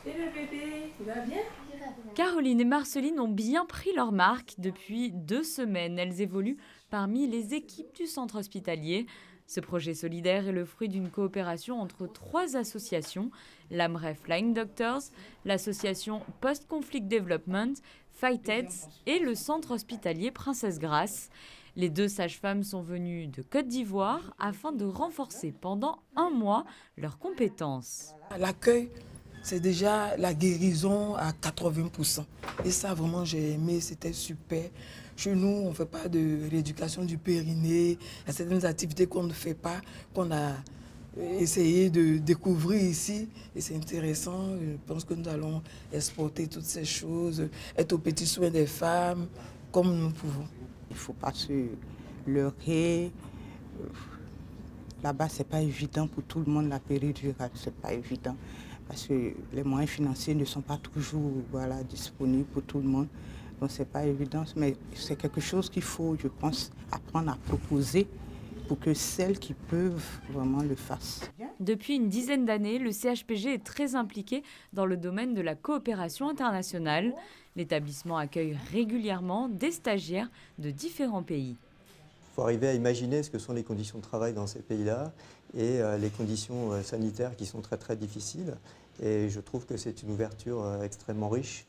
Et le bébé, il va bien? Caroline et Marceline ont bien pris leur marque. Depuis 2 semaines, elles évoluent parmi les équipes du centre hospitalier. Ce projet solidaire est le fruit d'une coopération entre 3 associations, l'AMREF Flying Doctors, l'association Post-Conflict Development, Fightheads et le centre hospitalier Princesse Grace. Les 2 sages-femmes sont venues de Côte d'Ivoire afin de renforcer pendant 1 mois leurs compétences. L'accueil, c'est déjà la guérison à 80%. Et ça, vraiment, j'ai aimé, c'était super. Chez nous, on ne fait pas de rééducation du périnée. Il y a certaines activités qu'on ne fait pas, qu'on a essayé de découvrir ici. Et c'est intéressant. Je pense que nous allons exporter toutes ces choses, être aux petits soins des femmes, comme nous pouvons. Il ne faut pas se leurrer. Là-bas, ce n'est pas évident pour tout le monde, la péridurale, ce n'est pas évident. Parce que les moyens financiers ne sont pas toujours disponibles pour tout le monde. Donc ce n'est pas évident, mais c'est quelque chose qu'il faut, je pense, apprendre à proposer pour que celles qui peuvent vraiment le fassent. Depuis une dizaine d'années, le CHPG est très impliqué dans le domaine de la coopération internationale. L'établissement accueille régulièrement des stagiaires de différents pays. Il faut arriver à imaginer ce que sont les conditions de travail dans ces pays-là et les conditions sanitaires qui sont très très difficiles. Et je trouve que c'est une ouverture extrêmement riche.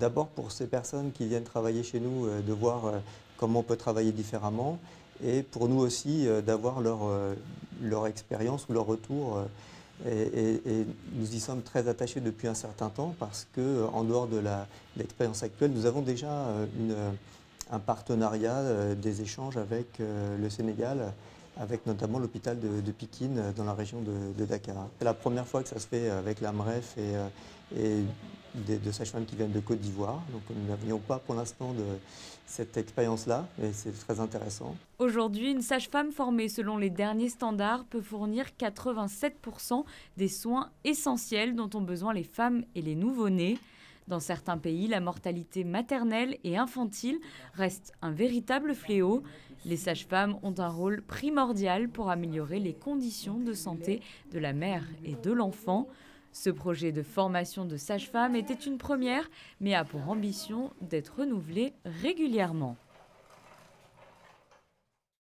D'abord pour ces personnes qui viennent travailler chez nous, de voir comment on peut travailler différemment. Et pour nous aussi d'avoir leur expérience ou leur retour. Et nous y sommes très attachés depuis un certain temps parce qu'en dehors de l'expérience actuelle, nous avons déjà un partenariat, des échanges avec le Sénégal, avec notamment l'hôpital de Pikine dans la région de Dakar. C'est la première fois que ça se fait avec l'AMREF et de sages-femmes qui viennent de Côte d'Ivoire. Donc nous n'avions pas pour l'instant de cette expérience-là, et c'est très intéressant. Aujourd'hui, une sage-femme formée selon les derniers standards peut fournir 87% des soins essentiels dont ont besoin les femmes et les nouveau-nés. Dans certains pays, la mortalité maternelle et infantile reste un véritable fléau. Les sages-femmes ont un rôle primordial pour améliorer les conditions de santé de la mère et de l'enfant. Ce projet de formation de sages-femmes était une première, mais a pour ambition d'être renouvelé régulièrement.